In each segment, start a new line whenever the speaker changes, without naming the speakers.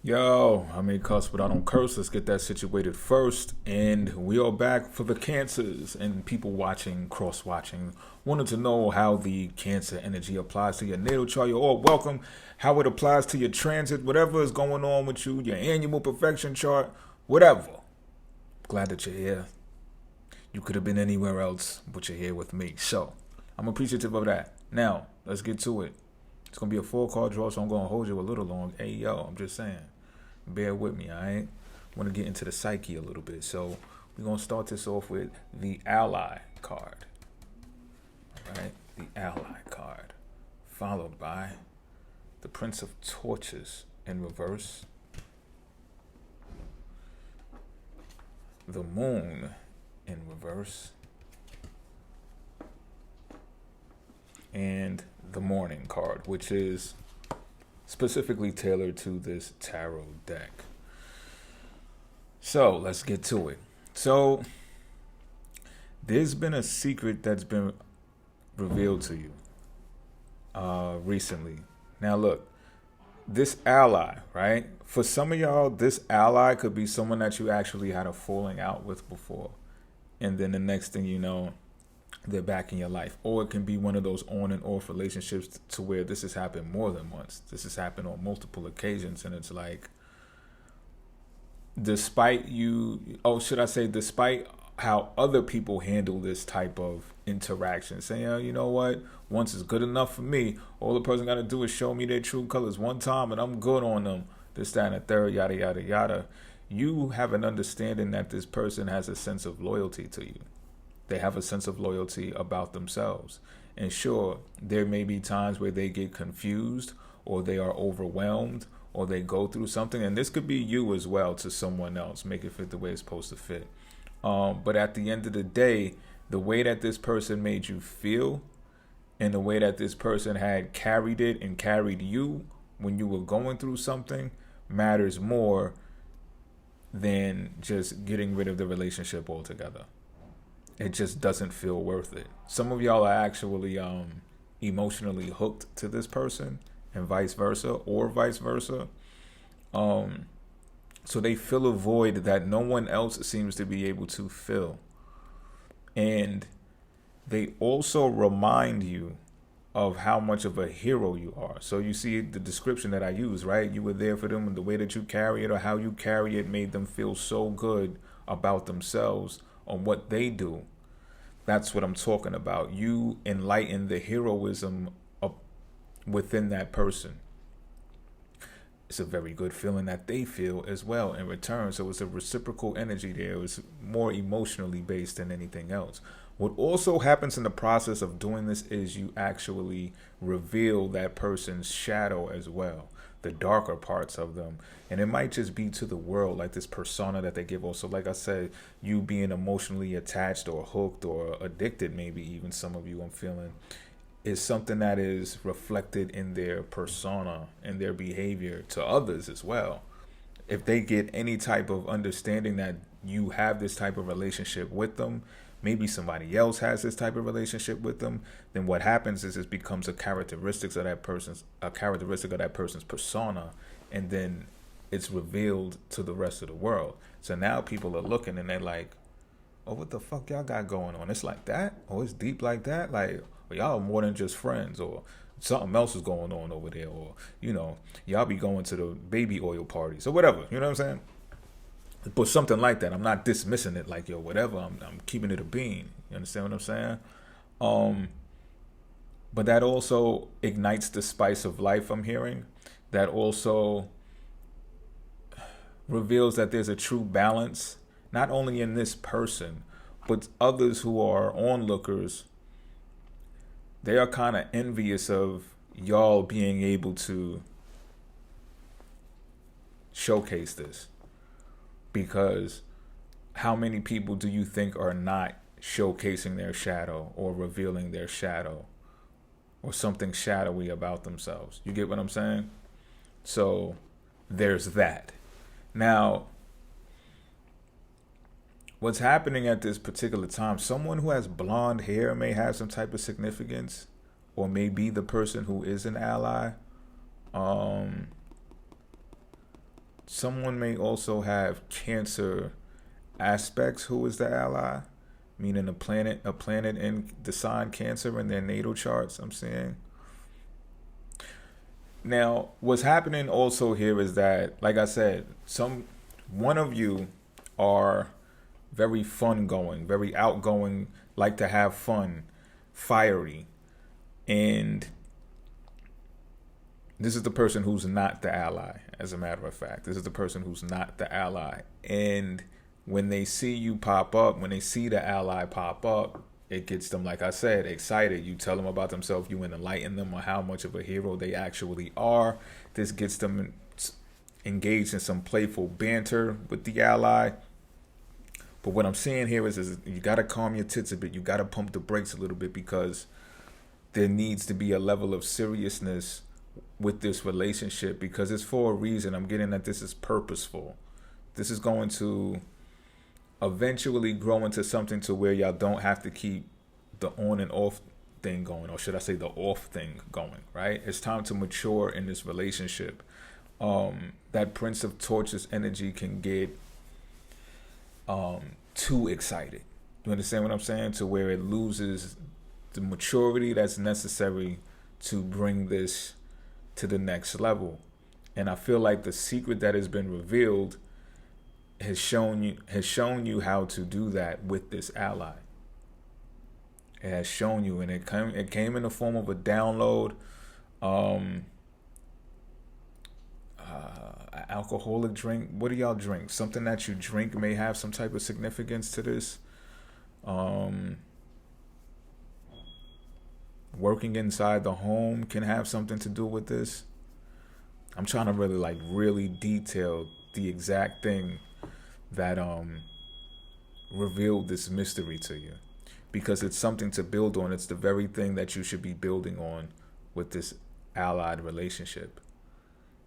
Yo, I may cuss, but I don't curse. Let's get that situated first. And we are back for the cancers and people watching, cross-watching. Wanted to know how the cancer energy applies to your natal chart. You're all welcome. How it applies to your transit, whatever is going on with you, your annual perfection chart, whatever. Glad that you're here. You could have been anywhere else, but you're here with me. So, I'm appreciative of that. Now, let's get to it. It's going to be a 4-card draw, so I'm going to hold you a little long. Hey, yo, I'm just saying. Bear with me, all right? I want to get into the psyche a little bit. So we're going to start this off with the ally card. All right? The ally card. Followed by the Prince of Torches in reverse. The Moon in reverse. And the Morning card, which is specifically tailored to this tarot deck. So let's get to it. So there's been a secret that's been revealed to you recently. Now look, this ally, right? For some of y'all, this ally could be someone that you actually had a falling out with before. And then the next thing you know, they're back in your life. Or it can be one of those on and off relationships to where this has happened more than once. This has happened on multiple occasions, and it's like, despite how other people handle this type of interaction, saying, oh, you know what, once is good enough for me. All the person got to do is show me their true colors one time and I'm good on them. This, that, and the third, yada, yada, yada. You have an understanding that this person has a sense of loyalty to you. They have a sense of loyalty about themselves. And sure, there may be times where they get confused or they are overwhelmed or they go through something. And this could be you as well to someone else. Make it fit the way it's supposed to fit. But at the end of the day, the way that this person made you feel and the way that this person had carried it and carried you when you were going through something matters more than just getting rid of the relationship altogether. It just doesn't feel worth it. Some of y'all are actually emotionally hooked to this person and vice versa. So they fill a void that no one else seems to be able to fill. And they also remind you of how much of a hero you are. So you see the description that I use, right? You were there for them, and the way that you carry it or how you carry it made them feel so good about themselves on what they do. That's what I'm talking about. You enlighten the heroism within that person. It's a very good feeling that they feel as well in return. So it's a reciprocal energy there. It's more emotionally based than anything else. What also happens in the process of doing this is you actually reveal that person's shadow as well, the darker parts of them. And it might just be to the world, like this persona that they give off. So like I said, you being emotionally attached or hooked or addicted, maybe even some of you I'm feeling, is something that is reflected in their persona and their behavior to others as well. If they get any type of understanding that you have this type of relationship with them, maybe somebody else has this type of relationship with them, then what happens is it becomes a characteristic of that person's persona, and then it's revealed to the rest of the world. So now people are looking and they're like, oh, what the fuck y'all got going on? It's like that? Oh, it's deep like that? Like, well, y'all are more than just friends, or something else is going on over there, or, you know, y'all be going to the baby oil parties or whatever, you know what I'm saying? But something like that. I'm not dismissing it like, yo, whatever. I'm keeping it a bean. You understand what I'm saying? But that also ignites the spice of life, I'm hearing. That also reveals that there's a true balance, not only in this person, but others who are onlookers. They are kind of envious of y'all being able to showcase this. Because how many people do you think are not showcasing their shadow or revealing their shadow or something shadowy about themselves? You get what I'm saying? So there's that. Now, what's happening at this particular time, someone who has blonde hair may have some type of significance, or may be the person who is an ally. Someone may also have Cancer aspects. Who is the ally? Meaning a planet in the sign Cancer in their natal charts, I'm seeing. Now, what's happening also here is that, like I said, one of you are very fun going, very outgoing, like to have fun, fiery. And this is the person who's not the ally, as a matter of fact. This is the person who's not the ally. And when they see you pop up, when they see the ally pop up, it gets them, like I said, excited. You tell them about themselves. You enlighten them on how much of a hero they actually are. This gets them engaged in some playful banter with the ally. But what I'm seeing here is you got to calm your tits a bit. You got to pump the brakes a little bit, because there needs to be a level of seriousness with this relationship, because it's for a reason. I'm getting that this is purposeful. This is going to eventually grow into something to where y'all don't have to keep the on and off thing going, or should I say the off thing going, right? It's time to mature in this relationship. That Prince of Torches energy can get too excited. You understand what I'm saying? To where it loses the maturity that's necessary to bring this to the next level. And I feel like the secret that has been revealed has shown you how to do that with this ally. It has shown you, and it came in the form of a download, alcoholic drink. What do y'all drink? Something that you drink may have some type of significance to this. Working inside the home can have something to do with this. I'm trying to really detail the exact thing that revealed this mystery to you, because it's something to build on. It's the very thing that you should be building on with this allied relationship.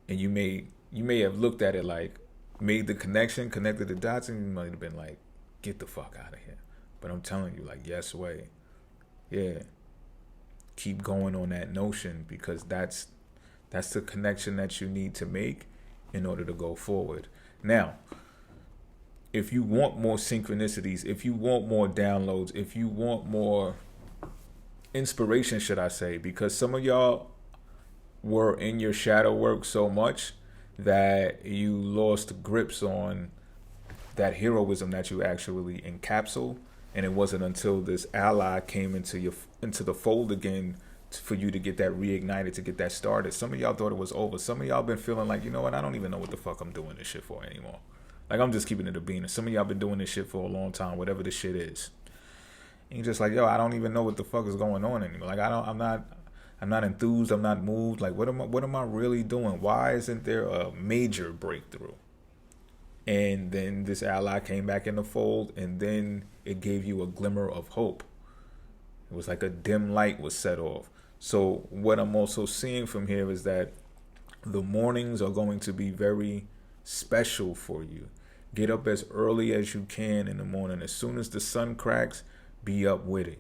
And you may have looked at it like, made the connection, connected the dots, and you might have been like, get the fuck out of here. But I'm telling you, like, yes way. Yeah. Keep going on that notion, because that's the connection that you need to make in order to go forward. Now, if you want more synchronicities, if you want more downloads, if you want more inspiration, should I say, because some of y'all were in your shadow work so much that you lost grips on that heroism that you actually encapsulate. And it wasn't until this ally came into the fold again for you to get that reignited, to get that started. Some of y'all thought it was over. Some of y'all been feeling like, you know what, I don't even know what the fuck I'm doing this shit for anymore. Like, I'm just keeping it a bean. Some of y'all been doing this shit for a long time, whatever the shit is. And you're just like, yo, I don't even know what the fuck is going on anymore. Like, I'm not enthused. I'm not moved. Like, what am I really doing? Why isn't there a major breakthrough? And then this ally came back in the fold, and then it gave you a glimmer of hope. It was like a dim light was set off. So what I'm also seeing from here is that the mornings are going to be very special for you. Get up as early as you can in the morning. As soon as the sun cracks, be up with it.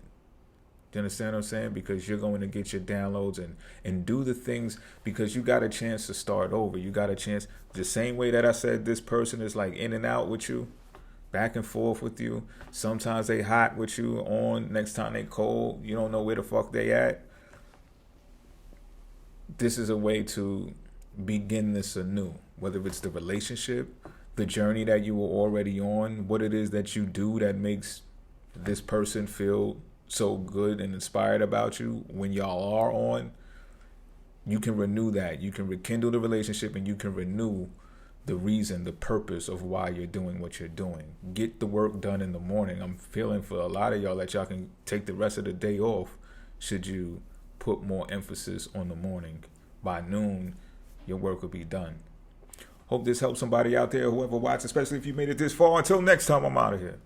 Do you understand what I'm saying? Because you're going to get your downloads and do the things, because you got a chance to start over. You got a chance, the same way that I said this person is like in and out with you, back and forth with you. Sometimes they hot with you on, next time they cold. You don't know where the fuck they at. This is a way to begin this anew, whether it's the relationship, the journey that you were already on, what it is that you do that makes this person feel so good and inspired about you when y'all are on. You can renew that. You can rekindle the relationship, and you can renew the reason, the purpose of why you're doing what you're doing. Get the work done in the morning. I'm feeling for a lot of y'all that y'all can take the rest of the day off should you put more emphasis on the morning. By noon, your work will be done. Hope this helps somebody out there, whoever watched, especially if you made it this far. Until next time, I'm out of here.